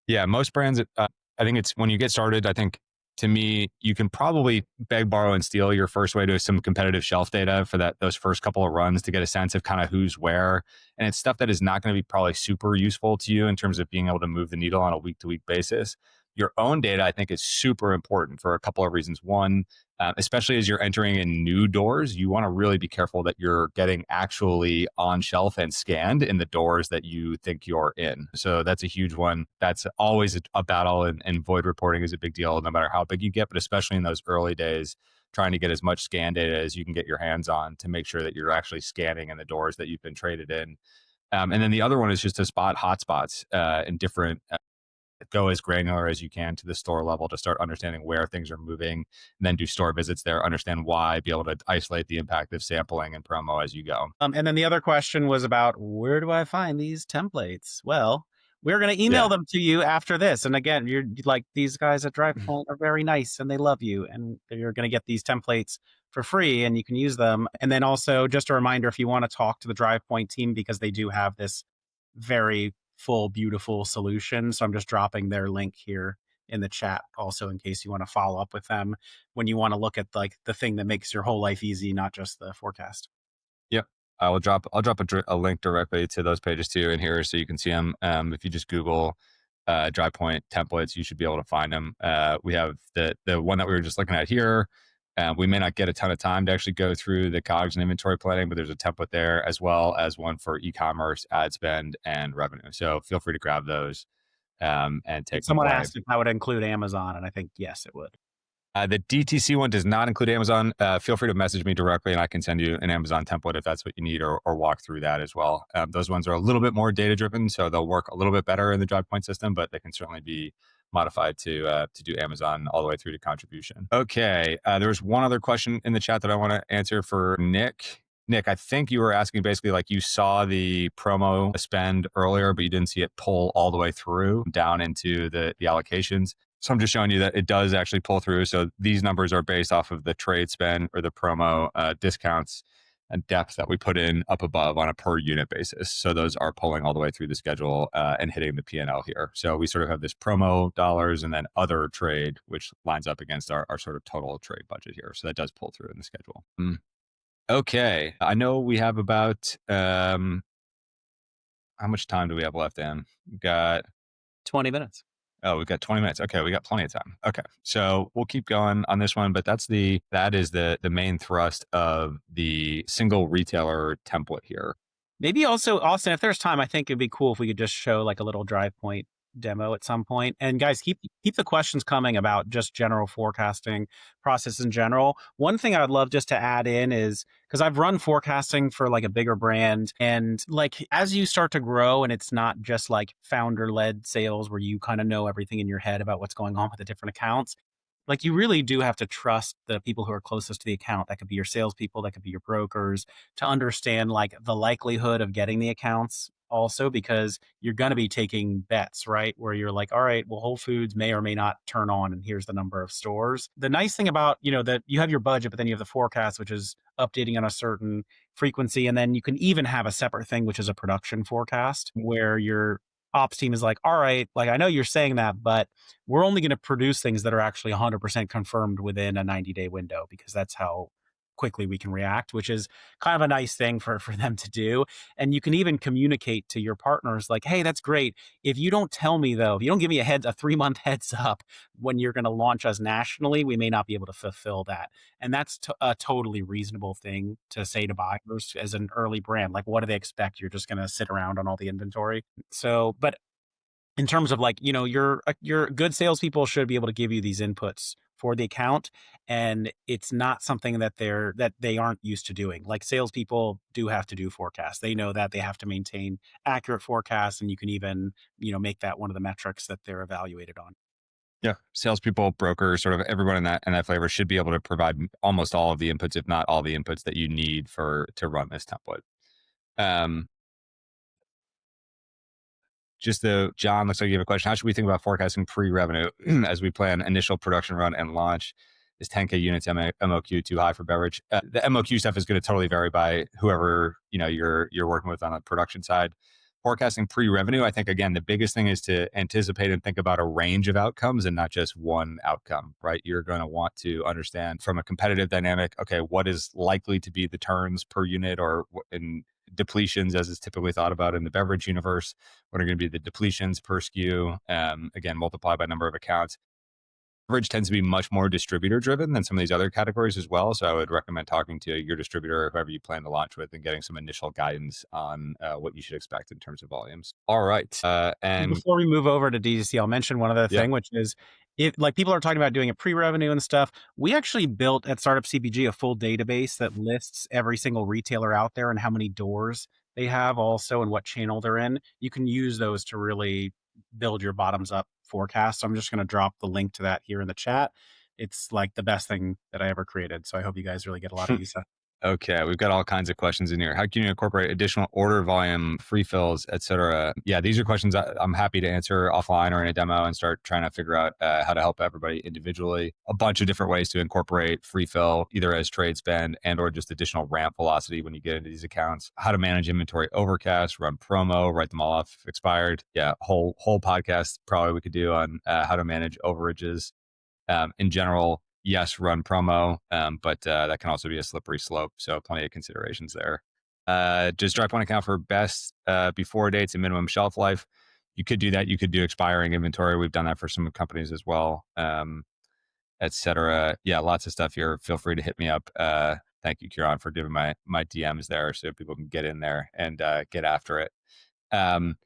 Yeah, most brands, I think it's when you get started, I think to me, you can probably beg, borrow, and steal your first way to some competitive shelf data for those first couple of runs to get a sense of kind of who's where. And it's stuff that is not going to be probably super useful to you in terms of being able to move the needle on a week to week basis. Your own data, I think, is super important for a couple of reasons. One, especially as you're entering in new doors, you want to really be careful that you're getting actually on shelf and scanned in the doors that you think you're in. So that's a huge one. That's always a battle, and void reporting is a big deal, no matter how big you get, but especially in those early days, trying to get as much scan data as you can get your hands on to make sure that you're actually scanning in the doors that you've been traded in. And then the other one is just to spot hotspots in different go as granular as you can to the store level to start understanding where things are moving, and then do store visits there, understand why, be able to isolate the impact of sampling and promo as you go. And then the other question was about where do I find these templates? Well, we're going to email Yeah. them to you after this. And again, you're like, these guys at Drivepoint are very nice and they love you. And you're going to get these templates for free and you can use them. And then also, just a reminder, if you want to talk to the Drivepoint team, because they do have this very full, beautiful solution. So I'm just dropping their link here in the chat also in case you want to follow up with them when you want to look at like the thing that makes your whole life easy, not just the forecast. Yep. I'll drop a link directly to those pages too in here so you can see them. If you just Google Drivepoint templates, you should be able to find them. We have the one that we were just looking at here. We may not get a ton of time to actually go through the COGS and inventory planning, but there's a template there as well as one for e-commerce, ad spend, and revenue. So feel free to grab those and take them Someone away. asked if that would include Amazon, and I think yes, it would. The DTC one does not include Amazon. Feel free to message me directly and I can send you an Amazon template if that's what you need, or walk through that as well. Those ones are a little bit more data driven, so they'll work a little bit better in the Drivepoint system, but they can certainly be modified to do Amazon all the way through to contribution. Okay. There's one other question in the chat that I want to answer for Nick. Nick, I think you were asking basically like you saw the promo spend earlier, but you didn't see it pull all the way through down into the allocations. So I'm just showing you that it does actually pull through. So these numbers are based off of the trade spend or the promo discounts and depth that we put in up above on a per unit basis. So those are pulling all the way through the schedule and hitting the P&L here. So we sort of have this promo dollars and then other trade, which lines up against our sort of total trade budget here. So that does pull through in the schedule. Okay. I know we have about, how much time do we have left, Dan? We've got 20 minutes. Oh, we've got 20 minutes. Okay, we got plenty of time. Okay. So we'll keep going on this one, but that is the main thrust of the single retailer template here. Maybe also, Austin, if there's time, I think it'd be cool if we could just show like a little Drivepoint demo at some point. And guys, keep the questions coming about just general forecasting process in general. One thing I would love just to add in is because I've run forecasting for like a bigger brand, and like as you start to grow and it's not just like founder led sales where you kind of know everything in your head about what's going on with the different accounts. Like you really do have to trust the people who are closest to the account. That could be your salespeople, that could be your brokers, to understand like the likelihood of getting the accounts also because you're going to be taking bets, right? Where you're like, all right, well, Whole Foods may or may not turn on, and here's the number of stores. The nice thing about, that you have your budget, but then you have the forecast, which is updating on a certain frequency. And then you can even have a separate thing, which is a production forecast, where your ops team is like, all right, like I know you're saying that, but we're only going to produce things that are actually 100% confirmed within a 90-day window because that's how quickly we can react, which is kind of a nice thing for them to do. And you can even communicate to your partners like, hey, that's great. If you don't tell me though, if you don't give me a 3-month heads up when you're going to launch us nationally, we may not be able to fulfill that. And that's a totally reasonable thing to say to buyers as an early brand. Like, what do they expect? You're just going to sit around on all the inventory. So, but in terms of like, your good salespeople should be able to give you these inputs for the account, and it's not something that they aren't used to doing. Like salespeople do have to do forecasts. They know that they have to maintain accurate forecasts, and you can even make that one of the metrics that they're evaluated on. Yeah, salespeople, brokers, sort of everyone in that flavor should be able to provide almost all of the inputs, if not all the inputs that you need to run this template. Um, John, looks like you have a question. How should we think about forecasting pre-revenue as we plan initial production run and launch? Is 10K units MOQ too high for beverage? The MOQ stuff is going to totally vary by whoever you're working with on the production side. Forecasting pre-revenue, I think again the biggest thing is to anticipate and think about a range of outcomes and not just one outcome. Right? You're going to want to understand from a competitive dynamic. Okay, what is likely to be the turns per unit, or in depletions as is typically thought about in the beverage universe? What are going to be the depletions per SKU? Again, multiplied by number of accounts. Beverage tends to be much more distributor driven than some of these other categories as well. So I would recommend talking to your distributor or whoever you plan to launch with and getting some initial guidance on what you should expect in terms of volumes. All right. And Before we move over to DTC, I'll mention one other yeah, thing, which is if like people are talking about doing a pre-revenue and stuff, we actually built at Startup CPG a full database that lists every single retailer out there and how many doors they have also and what channel they're in. You can use those to really build your bottoms up forecast. So I'm just going to drop the link to that here in the chat. It's like the best thing that I ever created. So I hope you guys really get a lot of use out. okay, we've got all kinds of questions in here. How can you incorporate additional order volume, free fills, et cetera? Yeah, these are questions I'm happy to answer offline or in a demo and start trying to figure out how to help everybody individually. A bunch of different ways to incorporate free fill, either as trade spend and or just additional ramp velocity when you get into these accounts. How to manage inventory overcast, run promo, write them all off if expired. Yeah, whole podcast probably we could do on how to manage overages. In general, yes, run promo, but that can also be a slippery slope. So plenty of considerations there. Does Drivepoint account for best before dates and minimum shelf life? You could do that. You could do expiring inventory. We've done that for some companies as well, et cetera. Yeah, lots of stuff here. Feel free to hit me up. Thank you, Kieran, for giving my DMs there so people can get in there and get after it. Um,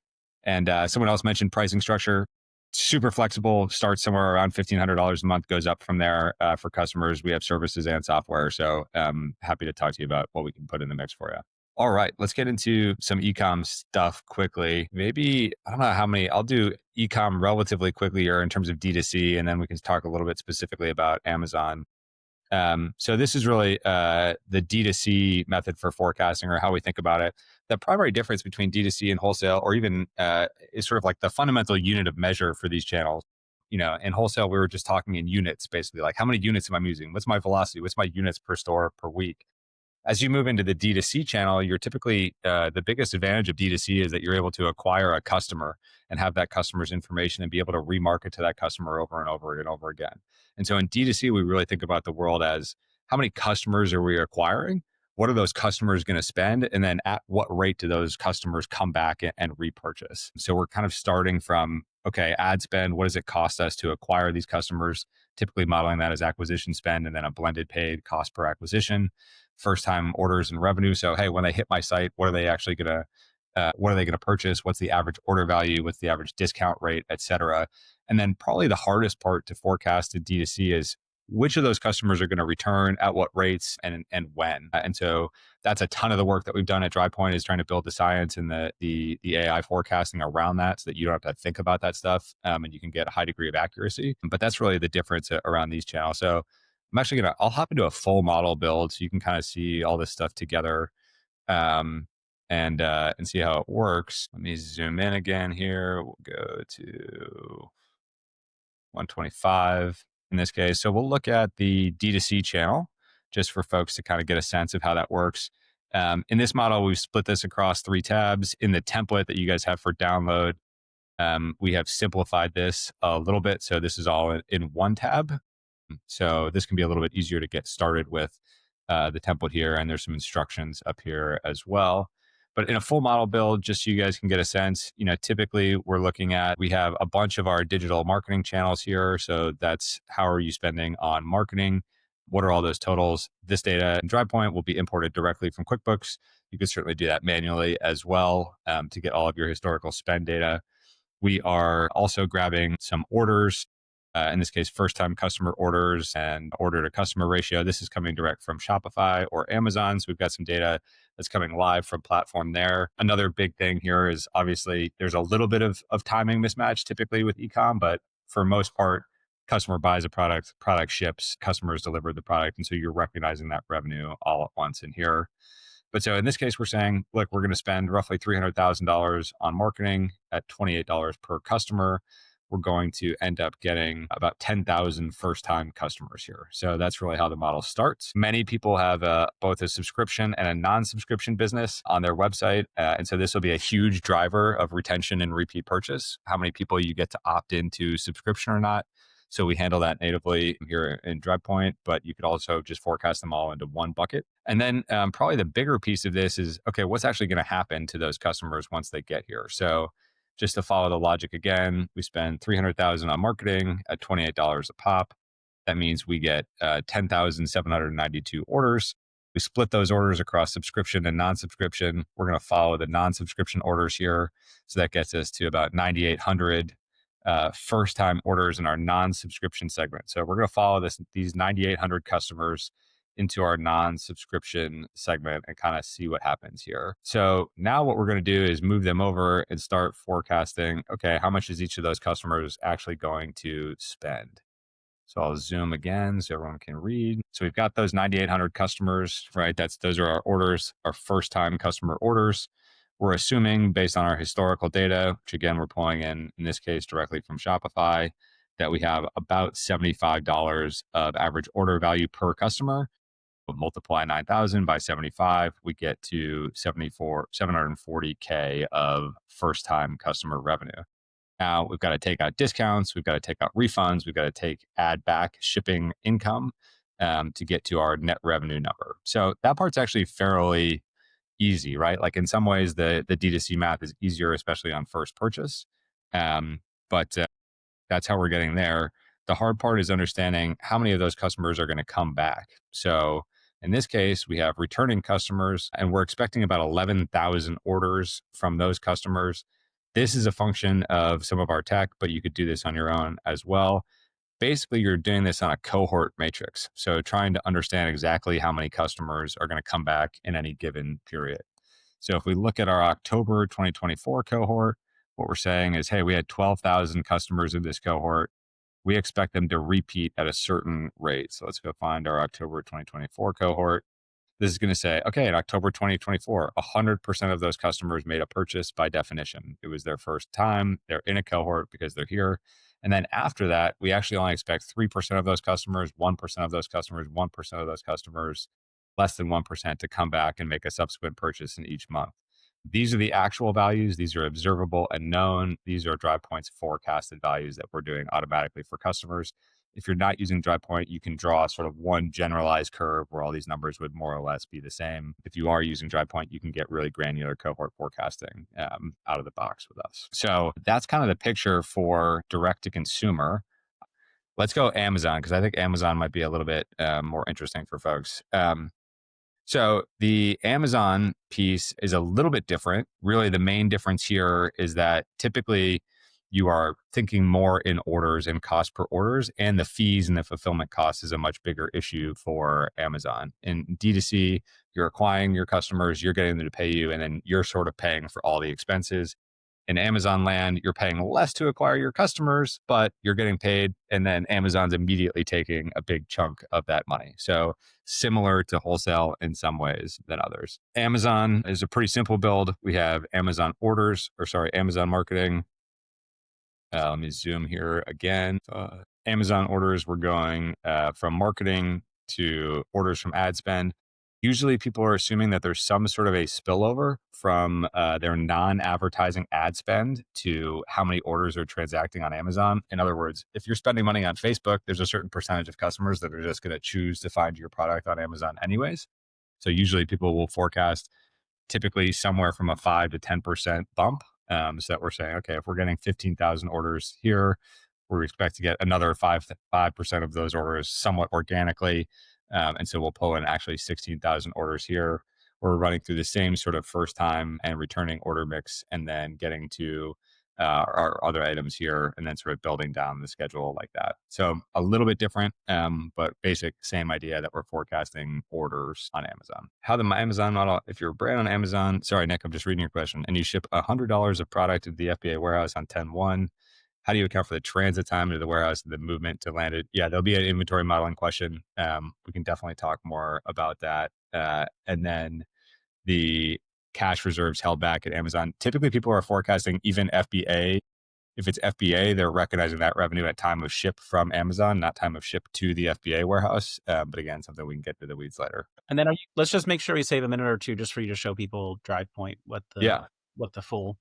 and someone else mentioned pricing structure. Super flexible, starts somewhere around $1,500 a month, goes up from there for customers. We have services and software. So happy to talk to you about what we can put in the mix for you. All right, let's get into some ecom stuff quickly. Maybe, I don't know how many, I'll do ecom relatively quickly here in terms of D2C, and then we can talk a little bit specifically about Amazon. So this is really the D2C method for forecasting, or how we think about it. The primary difference between D2C and wholesale, or even is sort of like the fundamental unit of measure for these channels. In wholesale, we were just talking in units, basically, like how many units am I using? What's my velocity? What's my units per store per week? As you move into the D2C channel, you're typically the biggest advantage of D2C is that you're able to acquire a customer and have that customer's information and be able to remarket to that customer over and over and over again. And so in D2C, we really think about the world as how many customers are we acquiring? What are those customers going to spend? And then at what rate do those customers come back and repurchase? So we're kind of starting from, okay, ad spend, what does it cost us to acquire these customers? Typically modeling that as acquisition spend and then a blended paid cost per acquisition, first time orders and revenue. So, hey, when they hit my site, what are they actually going to purchase? What's the average order value? What's the average discount rate, et cetera? And then probably the hardest part to forecast in D2C is which of those customers are going to return at what rates and when. And so that's a ton of the work that we've done at Drivepoint, is trying to build the science and the AI forecasting around that so that you don't have to think about that stuff, and you can get a high degree of accuracy. But that's really the difference around these channels. So I'm actually I'll hop into a full model build so you can kind of see all this stuff together. and see how it works. Let me zoom in again here. We'll go to 125 in this case. So we'll look at the D2C channel just for folks to kind of get a sense of how that works. In this model, we've split this across 3 tabs. In the template that you guys have for download, we have simplified this a little bit. So this is all in one tab. So this can be a little bit easier to get started with the template here. And there's some instructions up here as well. But in a full model build, just so you guys can get a sense, typically we're looking at, we have a bunch of our digital marketing channels here. So that's how are you spending on marketing? What are all those totals? This data in Drivepoint will be imported directly from QuickBooks. You can certainly do that manually as well to get all of your historical spend data. We are also grabbing some orders, in this case, first time customer orders and order to customer ratio. This is coming direct from Shopify or Amazon. So we've got some data that's coming live from platform there. Another big thing here is obviously there's a little bit of timing mismatch typically with ecom, but for most part, customer buys a product ships, customers deliver the product. And so you're recognizing that revenue all at once in here. But so in this case, we're saying, look, we're going to spend roughly $300,000 on marketing at $28 per customer. We're going to end up getting about 10,000 first-time customers here. So that's really how the model starts. Many people have both a subscription and a non-subscription business on their website. And so this will be a huge driver of retention and repeat purchase, how many people you get to opt into subscription or not. So we handle that natively here in Drivepoint, but you could also just forecast them all into one bucket. And then probably the bigger piece of this is, okay, what's actually going to happen to those customers once they get here? So just to follow the logic again, we spend $300,000 on marketing at $28 a pop. That means we get 10,792 orders. We split those orders across subscription and non-subscription. We're going to follow the non-subscription orders here. So that gets us to about 9,800 first-time orders in our non-subscription segment. So we're going to follow these 9,800 customers into our non-subscription segment and kind of see what happens here. So now what we're going to do is move them over and start forecasting, okay, how much is each of those customers actually going to spend? So I'll zoom again so everyone can read. So we've got those 9,800 customers, right? Those are our orders, our first-time customer orders. We're assuming based on our historical data, which again, we're pulling in this case, directly from Shopify, that we have about $75 of average order value per customer. We'll multiply 9,000 by 75, we get to 740K of first-time customer revenue. Now we've got to take out discounts, we've got to take out refunds, we've got to add back shipping income to get to our net revenue number. So that part's actually fairly easy, right? Like in some ways, the D2C math is easier, especially on first purchase. But that's how we're getting there. The hard part is understanding how many of those customers are going to come back. So in this case, we have returning customers, and we're expecting about 11,000 orders from those customers. This is a function of some of our tech, but you could do this on your own as well. Basically, you're doing this on a cohort matrix. So trying to understand exactly how many customers are going to come back in any given period. So if we look at our October 2024 cohort, what we're saying is, hey, we had 12,000 customers in this cohort. We expect them to repeat at a certain rate. So let's go find our October 2024 cohort. This is going to say, okay, in October 2024, 100% of those customers made a purchase by definition. It was their first time. They're in a cohort because they're here. And then after that, we actually only expect 3% of those customers, 1% of those customers, 1% of those customers, less than 1% to come back and make a subsequent purchase in each month. These are the actual values. These are observable and known. These are Drivepoint's forecasted values that we're doing automatically for customers. If you're not using Drivepoint, you can draw sort of one generalized curve where all these numbers would more or less be the same. If you are using Drivepoint, you can get really granular cohort forecasting out of the box with us. So that's kind of the picture for direct to consumer. Let's go Amazon, because I think Amazon might be a little bit more interesting for folks. So the Amazon piece is a little bit different. Really, the main difference here is that typically you are thinking more in orders and cost per orders, and the fees and the fulfillment cost is a much bigger issue for Amazon. In D2C, you're acquiring your customers, you're getting them to pay you, and then you're sort of paying for all the expenses. In Amazon land, you're paying less to acquire your customers, but you're getting paid. And then Amazon's immediately taking a big chunk of that money. So similar to wholesale in some ways than others. Amazon is a pretty simple build. We have Amazon orders, or sorry, Amazon marketing. Let me zoom here again. Amazon orders, we're going from marketing to orders from ad spend. Usually people are assuming that there's some sort of a spillover from their non-advertising ad spend to how many orders are transacting on Amazon. In other words, if you're spending money on Facebook, there's a certain percentage of customers that are just going to choose to find your product on Amazon anyways. So usually people will forecast typically somewhere from a 5 to 10% bump. So that we're saying, okay, if we're getting 15,000 orders here, we expect to get another 5% of those orders somewhat organically. And so we'll pull in actually 16,000 orders here. We're running through the same sort of first time and returning order mix, and then getting to our other items here, and then sort of building down the schedule like that. So a little bit different, but basic same idea that we're forecasting orders on Amazon. How the Amazon model, if you're a brand on Amazon, sorry, Nick, I'm just reading your question, and you ship $100 of product to the FBA warehouse on 10/1, how do you account for the transit time to the warehouse and the movement to landed? Yeah, there'll be an inventory modeling question. We can definitely talk more about that. And then the cash reserves held back at Amazon. Typically, people are forecasting even FBA. If it's FBA, they're recognizing that revenue at time of ship from Amazon, not time of ship to the FBA warehouse. But again, something we can get to the weeds later. And then let's just make sure we save a minute or two just for you to show people Drivepoint, Yeah. what the full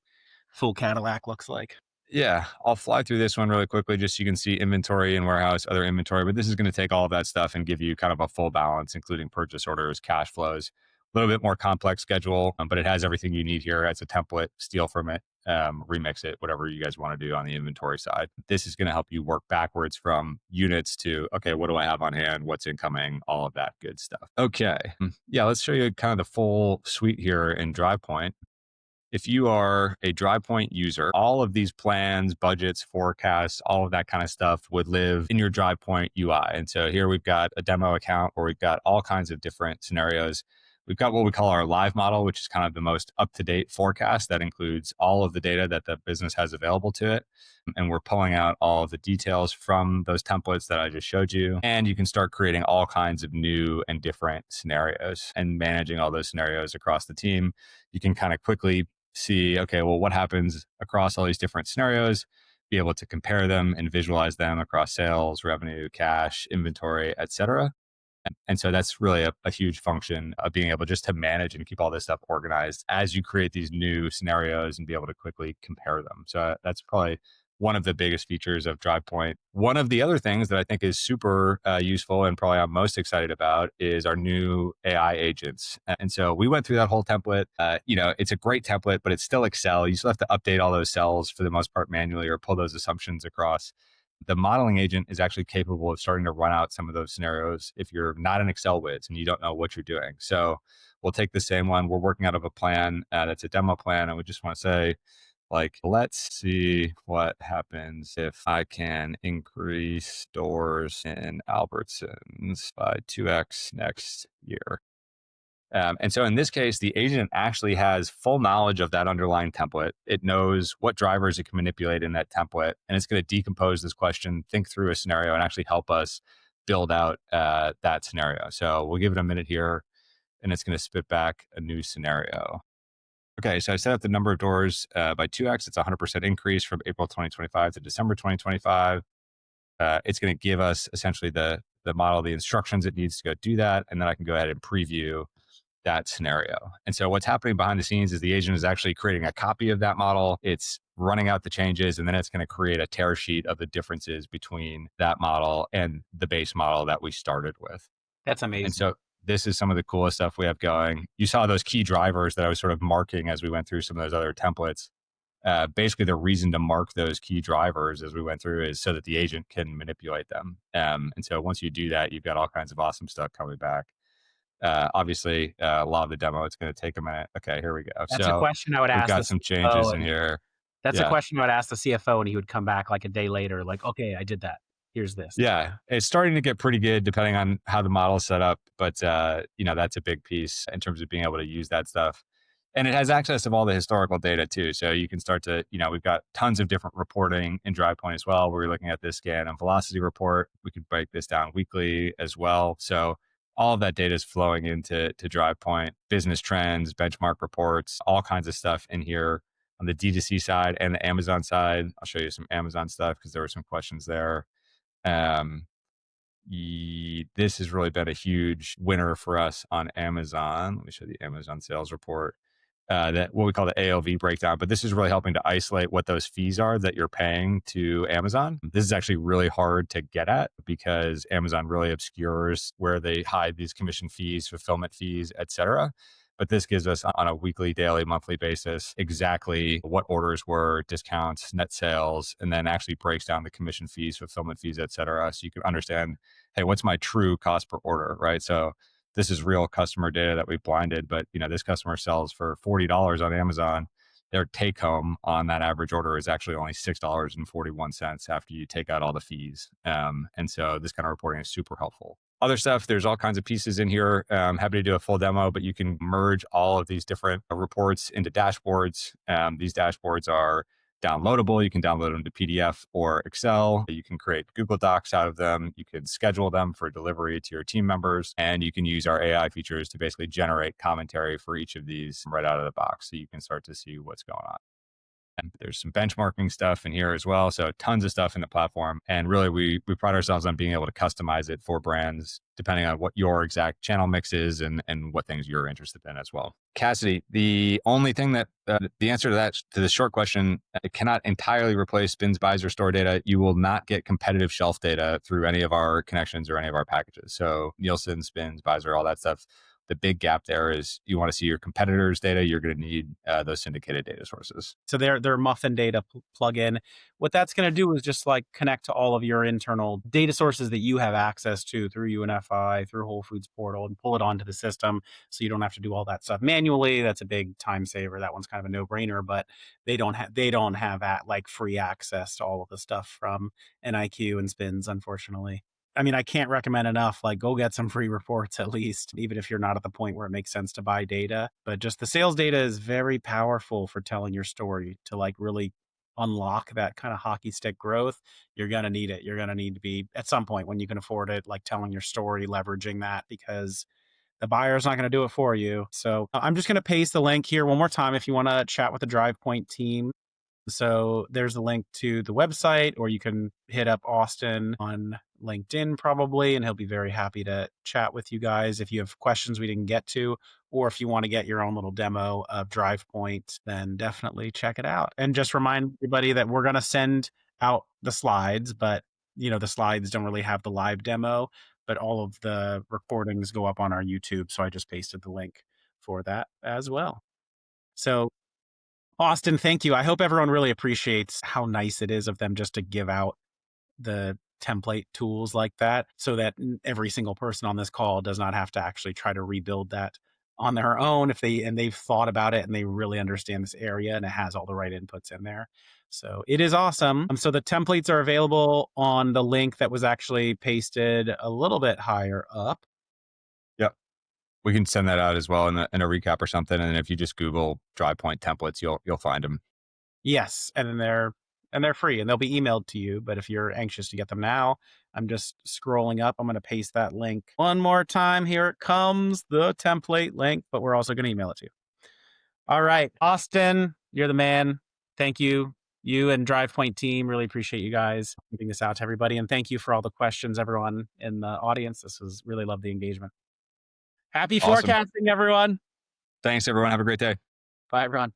Cadillac looks like. Yeah, I'll fly through this one really quickly just so you can see inventory and warehouse, other inventory. But this is going to take all of that stuff and give you kind of a full balance, including purchase orders, cash flows, a little bit more complex schedule, but it has everything you need here as a template, steal from it, remix it, whatever you guys want to do on the inventory side. This is going to help you work backwards from units to, okay, what do I have on hand? What's incoming? All of that good stuff. Okay. Yeah, let's show you kind of the full suite here in Drivepoint. If you are a Drivepoint user, all of these plans, budgets, forecasts, all of that kind of stuff would live in your Drivepoint UI. And so here we've got a demo account where we've got all kinds of different scenarios. We've got what we call our live model, which is kind of the most up-to-date forecast that includes all of the data that the business has available to it. And we're pulling out all of the details from those templates that I just showed you. And you can start creating all kinds of new and different scenarios and managing all those scenarios across the team. You can kind of quickly see, okay, well, what happens across all these different scenarios, be able to compare them and visualize them across sales, revenue, cash, inventory, et cetera. And so that's really a huge function of being able just to manage and keep all this stuff organized as you create these new scenarios and be able to quickly compare them. So that's probably one of the biggest features of Drivepoint. One of the other things that I think is super useful and probably I'm most excited about is our new AI agents. And so we went through that whole template. It's a great template, but it's still Excel. You still have to update all those cells for the most part manually or pull those assumptions across. The modeling agent is actually capable of starting to run out some of those scenarios if you're not an Excel whiz and you don't know what you're doing. So we'll take the same one. We're working out of a plan that's a demo plan. And we just want to say, like, let's see what happens if I can increase stores in Albertsons by 2x next year. And so in this case, the agent actually has full knowledge of that underlying template. It knows what drivers it can manipulate in that template, and it's going to decompose this question, think through a scenario, and actually help us build out that scenario. So we'll give it a minute here, and it's going to spit back a new scenario. Okay, so I set up the number of doors by 2x. It's a 100% increase from April 2025 to December 2025. It's going to give us essentially the model, the instructions it needs to go do that, and then I can go ahead and preview that scenario. And so what's happening behind the scenes is the agent is actually creating a copy of that model. It's running out the changes, and then it's going to create a tear sheet of the differences between that model and the base model that we started with. That's amazing. And so this is some of the coolest stuff we have going. You saw those key drivers that I was sort of marking as we went through some of those other templates. Basically, the reason to mark those key drivers as we went through is so that the agent can manipulate them. And so once you do that, you've got all kinds of awesome stuff coming back. Obviously, a lot of the demo, it's going to take a minute. Okay, here we go. That's a question I would we've ask got the some CFO, changes in here. That's a question I would ask the CFO, and he would come back like a day later, like, okay, I did that. Here's this. Yeah, it's starting to get pretty good depending on how the model is set up. But, that's a big piece in terms of being able to use that stuff. And it has access of all the historical data too. So you can start to, we've got tons of different reporting in Drivepoint as well. We're looking at this scan and velocity report. We could break this down weekly as well. So all of that data is flowing into Drivepoint, business trends, benchmark reports, all kinds of stuff in here on the D2C side and the Amazon side. I'll show you some Amazon stuff because there were some questions there. Um, this has really been a huge winner for us on Amazon. Let me show you the Amazon sales report. That what we call the AOV breakdown, but this is really helping to isolate what those fees are that you're paying to Amazon. This is actually really hard to get at because Amazon really obscures where they hide these commission fees, fulfillment fees, etc. But this gives us on a weekly, daily, monthly basis exactly what orders were, discounts, net sales, and then actually breaks down the commission fees, fulfillment fees, etc. So you can understand, hey, what's my true cost per order, right? So this is real customer data that we blinded, but this customer sells for $40 on Amazon. Their take home on that average order is actually only $6.41 after you take out all the fees. And so this kind of reporting is super helpful. Other stuff, there's all kinds of pieces in here. I'm happy to do a full demo, but you can merge all of these different reports into dashboards. These dashboards are downloadable. You can download them to PDF or Excel. You can create Google Docs out of them. You can schedule them for delivery to your team members. And you can use our AI features to basically generate commentary for each of these right out of the box. So you can start to see what's going on. And there's some benchmarking stuff in here as well. So tons of stuff in the platform. And really, we pride ourselves on being able to customize it for brands, depending on what your exact channel mix is and what things you're interested in as well. Cassidy, the only thing that the answer to that, to the short question, it cannot entirely replace bins, buys, or store data. You will not get competitive shelf data through any of our connections or any of our packages. So Nielsen, Spins, Buys, or all that stuff. The big gap there is you want to see your competitors' data, you're going to need those syndicated data sources. So their muffin data plugin, what that's going to do is just like connect to all of your internal data sources that you have access to through UNFI, through Whole Foods portal, and pull it onto the system so you don't have to do all that stuff manually. That's a big time saver. That one's kind of a no-brainer, but they don't have like free access to all of the stuff from NIQ and Spins, unfortunately. I mean, I can't recommend enough, like go get some free reports at least, even if you're not at the point where it makes sense to buy data. But just the sales data is very powerful for telling your story to like really unlock that kind of hockey stick growth. You're going to need it. You're going to need to be at some point when you can afford it, like telling your story, leveraging that because the buyer's not going to do it for you. So I'm just going to paste the link here one more time if you want to chat with the Drivepoint team. So there's a link to the website, or you can hit up Austin on LinkedIn probably, and he'll be very happy to chat with you guys if you have questions we didn't get to, or if you want to get your own little demo of Drivepoint, then definitely check it out. And just remind everybody that we're going to send out the slides, but the slides don't really have the live demo, but all of the recordings go up on our YouTube. So I just pasted the link for that as well. So Austin, thank you. I hope everyone really appreciates how nice it is of them just to give out the template tools like that so that every single person on this call does not have to actually try to rebuild that on their own if they've thought about it and they really understand this area and it has all the right inputs in there. So it is awesome. So the templates are available on the link that was actually pasted a little bit higher up. Yep. We can send that out as well in a recap or something. And if you just Google Drivepoint templates, you'll find them. Yes, and they're free and they'll be emailed to you. But if you're anxious to get them now, I'm just scrolling up. I'm going to paste that link one more time. Here it comes, the template link, but we're also going to email it to you. All right, Austin, you're the man. Thank you. You and Drivepoint team, really appreciate you guys giving this out to everybody. And thank you for all the questions, everyone in the audience. This was really love the engagement. Happy Awesome. forecasting, everyone. Thanks, everyone. Have a great day. Bye, everyone.